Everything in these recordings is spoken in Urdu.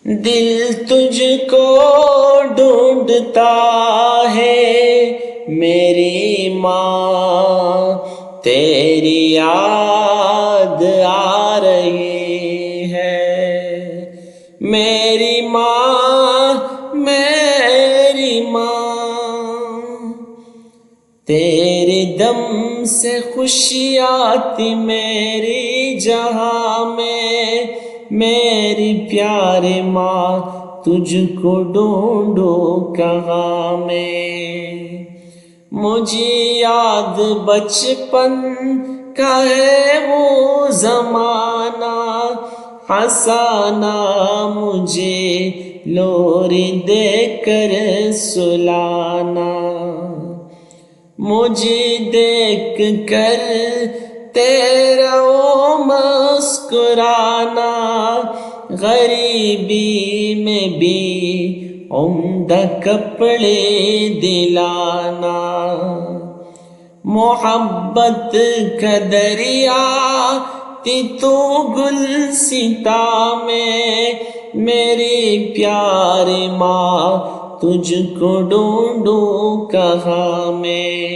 دل تجھ کو ڈھونڈتا ہے میری ماں، تیری یاد آ رہی ہے میری ماں، میری ماں، تیرے دم سے خوشی آتی میری جہاں میں، میری پیارے ماں تجھ کو ڈھونڈو کہاں میں۔ مجھے یاد بچپن کا ہے وہ زمانہ، ہنسانا مجھے لوری دے کر سلانا، مجھے دیکھ کر تیرا وہ مسکرانا، غریبی میں بھی عمدہ کپڑے دلانا، محبت کا دریا تھی تو گلستا میں، میری پیاری ماں تجھ کو ڈھونڈوں کہاں میں۔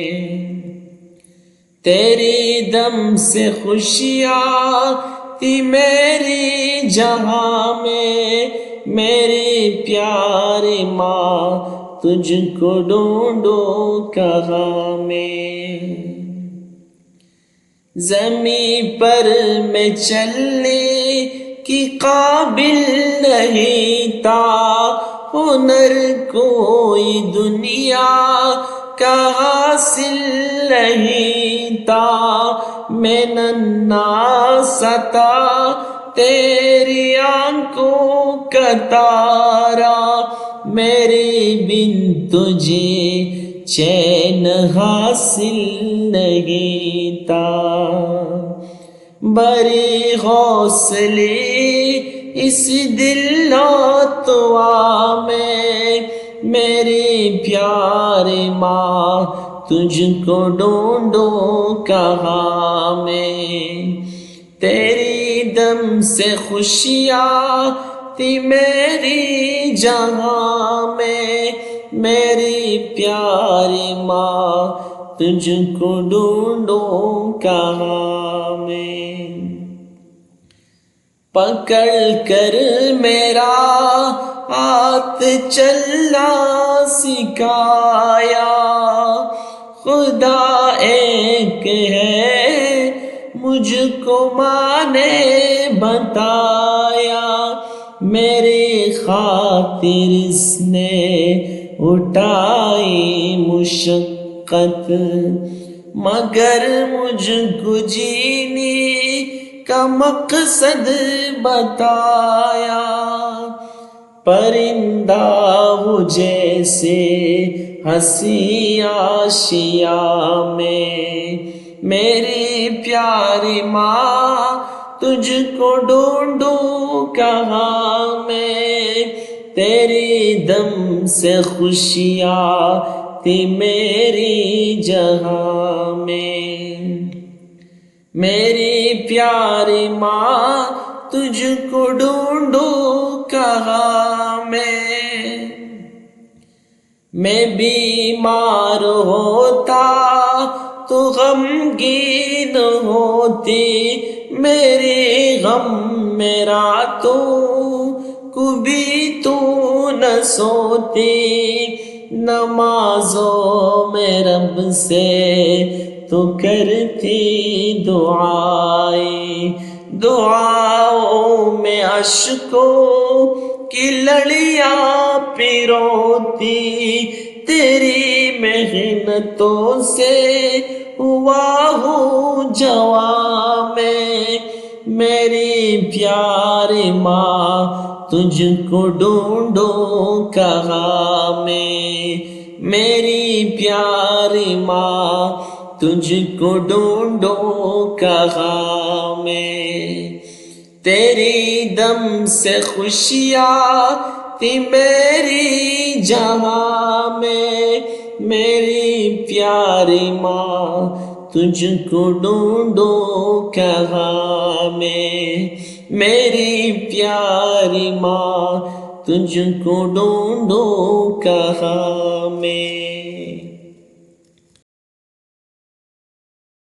تیری دم سے خوشیاں تھی میری جہاں میں، میری پیاری ماں تجھ کو ڈھونڈوں کہاں میں۔ زمین پر میں چلنے کی قابل نہیں تھا، ہنر کوئی دنیا کا حاصل نہیں تھا، میں ننھا سا تھا تیری آنکھوں کا تارا، میری بن تجھے چین حاصل نہیں تھا، بڑی حوصلے اس دل و توا میں، میری پیاری ماں تجھ کو ڈھونڈوں کہاں میں۔ تیری دم سے خوشیاں تھی میری جہاں میں، میری پیاری ماں تجھ کو ڈھونڈوں کہاں میں۔ پکڑ کر میرا ہاتھ چلنا سکھایا، خدا ایک ہے مجھ کو ماں نے بتایا، میری خاطر اس نے اٹھائی مشقت، مگر مجھ کو جینے کا مقصد بتایا، پرندہ ہو جیسے ہنسی آشیا میں، میری پیاری ماں تجھ کو ڈھونڈوں کہاں میں، تیری دم سے خوشیاں تھی میری جہاں میں، میری پیاری ماں تجھ کو ڈھونڈوں کہاں میں بیمار ہوتا تو غمگین ہوتی، میرے غم میں راتوں کو بھی تو نہ سوتی، نمازوں میں رب سے تو کرتی دعائیں، دعاؤں میں اشکوں کی لڑیاں پیروتی، تیری محنتوں سے ہوا ہوں جوان میں، میری پیاری ماں تجھ کو ڈھونڈوں کہاں میں، میری پیاری ماں تجھ کو ڈھونڈوں کہاں میں۔ تیری دم سے خوشیاں تھی میری جہاں میں، میری پیاری ماں تجھ کو ڈھونڈوں کہاں میں، میری پیاری ماں تجھ کو ڈھونڈوں کہاں میں.